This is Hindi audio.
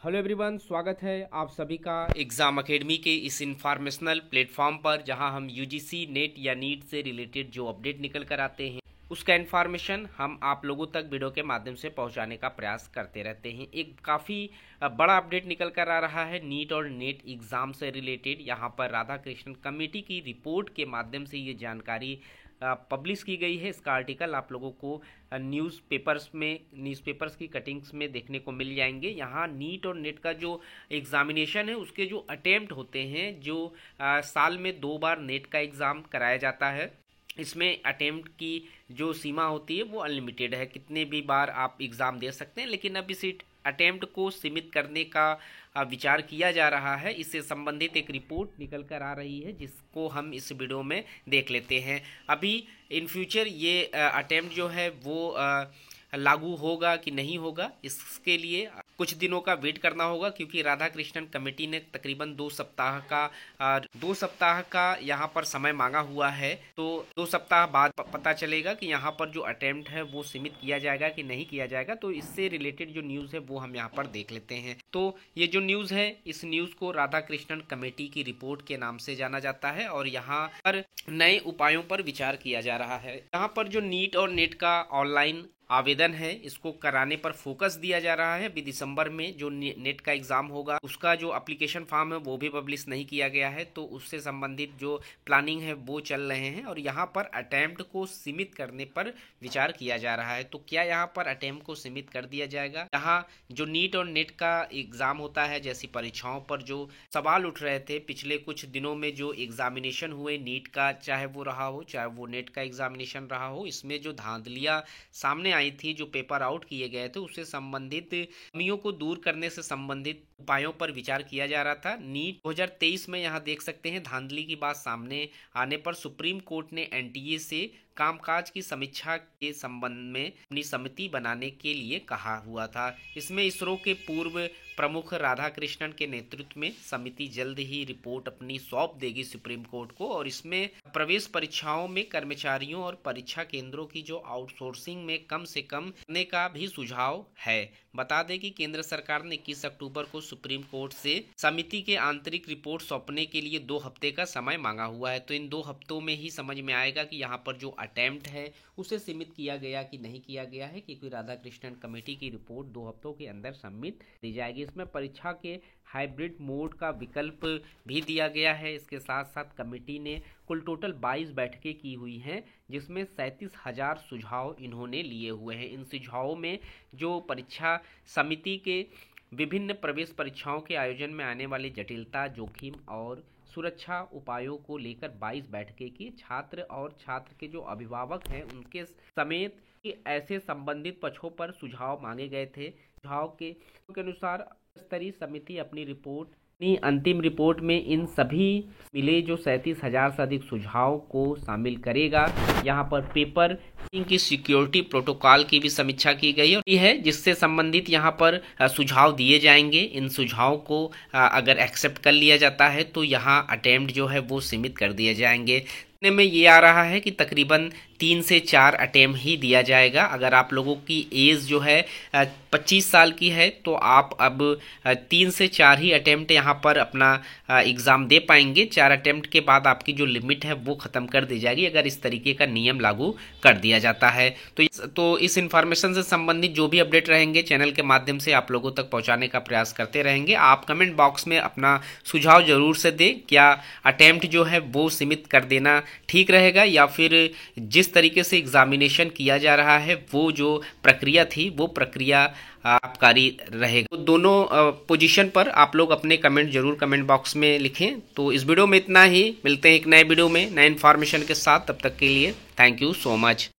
हेलो एवरीवन, स्वागत है आप सभी का एग्ज़ाम अकेडमी के इस इंफॉर्मेशनल प्लेटफॉर्म पर, जहां हम यूजीसी नेट या नीट से रिलेटेड जो अपडेट निकल कर आते हैं उसका इन्फॉर्मेशन हम आप लोगों तक वीडियो के माध्यम से पहुंचाने का प्रयास करते रहते हैं। एक काफ़ी बड़ा अपडेट निकल कर आ रहा है नीट और नेट एग्ज़ाम से रिलेटेड। यहां पर राधाकृष्णन कमेटी की रिपोर्ट के माध्यम से ये जानकारी पब्लिश की गई है। इसका आर्टिकल आप लोगों को न्यूज़पेपर्स की कटिंग्स में देखने को मिल जाएंगे। यहाँ नीट और नेट का जो एग्जामिनेशन है उसके जो अटेम्प्ट होते हैं, जो साल में 2 बार नेट का एग्ज़ाम कराया जाता है, इसमें अटेम्प्ट की जो सीमा होती है वो अनलिमिटेड है, कितने भी बार आप एग्ज़ाम दे सकते हैं। लेकिन अब इस अटेम्प्ट को सीमित करने का विचार किया जा रहा है। इससे संबंधित एक रिपोर्ट निकल कर आ रही है जिसको हम इस वीडियो में देख लेते हैं। अभी इन फ्यूचर ये अटेम्प्ट जो है वो लागू होगा कि नहीं होगा, इसके लिए कुछ दिनों का वेट करना होगा, क्योंकि राधाकृष्णन कमेटी ने तकरीबन 2 सप्ताह का यहाँ पर समय मांगा हुआ है। तो 2 सप्ताह बाद पता चलेगा कि यहाँ पर जो अटेम्प्ट है वो सीमित किया जाएगा कि नहीं किया जाएगा। तो इससे रिलेटेड जो न्यूज़ है वो हम यहाँ पर देख लेते हैं। तो ये जो न्यूज़ है, इस न्यूज़ को राधाकृष्णन कमेटी की रिपोर्ट के नाम से जाना जाता है और यहाँ पर नए उपायों पर विचार किया जा रहा है। यहाँ पर जो नीट और नेट का ऑनलाइन आवेदन है इसको कराने पर फोकस दिया जा रहा है। अभी दिसंबर में जो नेट का एग्जाम होगा उसका जो एप्लीकेशन फॉर्म है वो भी पब्लिश नहीं किया गया है, तो उससे संबंधित जो प्लानिंग है वो चल रहे हैं और यहाँ पर अटेम्प्ट को सीमित करने पर विचार किया जा रहा है। तो क्या यहाँ पर अटेम्प्ट को सीमित कर दिया जाएगा? यहाँ जो नीट और नेट का एग्जाम होता है, जैसी परीक्षाओं पर जो सवाल उठ रहे थे पिछले कुछ दिनों में, जो एग्जामिनेशन हुए नीट का, चाहे वो रहा हो चाहे वो नेट का एग्जामिनेशन रहा हो, इसमें जो धांधलियां सामने आई थी, जो पेपर आउट किए गए थे, उससे संबंधित कमियों को दूर करने से संबंधित उपायों पर विचार किया जा रहा था। नीट 2023 में यहाँ देख सकते हैं धांधली की बात सामने आने पर सुप्रीम कोर्ट ने एनटीए से कामकाज की समीक्षा के संबंध में अपनी समिति बनाने के लिए कहा हुआ था। इसमें इसरो के पूर्व प्रमुख राधाकृष्णन के नेतृत्व में समिति जल्द ही रिपोर्ट अपनी सौंप देगी सुप्रीम कोर्ट को, और इसमें प्रवेश परीक्षाओं में कर्मचारियों और परीक्षा केंद्रों की जो आउटसोर्सिंग में कम से कम करने का भी सुझाव है। बता दें कि केंद्र सरकार ने 21 अक्टूबर को सुप्रीम कोर्ट से समिति के आंतरिक रिपोर्ट सौंपने के लिए 2 हफ्ते का समय मांगा हुआ है। तो इन 2 हफ्तों में ही समझ में आएगा कि यहाँ पर जो अटेम्प्ट है उसे सीमित किया गया कि नहीं किया गया है, क्योंकि राधाकृष्णन कमेटी की रिपोर्ट 2 हफ्तों के अंदर सबमिट दी जाएगी। इसमें परीक्षा के हाइब्रिड मोड का विकल्प भी दिया गया है। इसके साथ साथ कमेटी ने कुल टोटल 22 बैठकें की हुई हैं, जिसमें 37,000 सुझाव इन्होंने लिए हुए हैं। इन सुझावों में जो परीक्षा समिति के विभिन्न प्रवेश परीक्षाओं के आयोजन में आने वाली जटिलता, जोखिम और सुरक्षा उपायों को लेकर 22 बैठकें की। छात्र और छात्र के जो अभिभावक हैं उनके समेत ऐसे संबंधित पक्षों पर सुझाव मांगे गए थे। सुझाव के अनुसार स्तरीय समिति अपनी अंतिम रिपोर्ट में इन सभी मिले जो 37,000 से अधिक सुझाव को शामिल करेगा। यहाँ पर पेपर की सिक्योरिटी प्रोटोकॉल की भी समीक्षा की गई है, जिससे संबंधित यहाँ पर सुझाव दिए जाएंगे। इन सुझाव को अगर एक्सेप्ट कर लिया जाता है तो यहाँ अटेम्प्ट जो है वो सीमित कर दिए जाएंगे। में ये आ रहा है कि तकरीबन 3 से 4 अटेम्प्ट ही दिया जाएगा। अगर आप लोगों की एज जो है 25 साल की है तो आप अब 3 से 4 ही अटेम्प्ट यहाँ पर अपना एग्ज़ाम दे पाएंगे। 4 अटेम्प्ट के बाद आपकी जो लिमिट है वो ख़त्म कर दी जाएगी, अगर इस तरीके का नियम लागू कर दिया जाता है। तो इस इन्फॉर्मेशन से संबंधित जो भी अपडेट रहेंगे चैनल के माध्यम से आप लोगों तक पहुँचाने का प्रयास करते रहेंगे। आप कमेंट बॉक्स में अपना सुझाव जरूर से दें, क्या अटेम्प्ट जो है वो सीमित कर देना ठीक रहेगा, या फिर जिस तरीके से एग्जामिनेशन किया जा रहा है वो जो प्रक्रिया थी वो प्रक्रिया लाभकारी रहेगा। तो दोनों पोजीशन पर आप लोग अपने कमेंट जरूर कमेंट बॉक्स में लिखें। तो इस वीडियो में इतना ही, मिलते हैं एक नए वीडियो में नए इन्फॉर्मेशन के साथ। तब तक के लिए थैंक यू सो मच।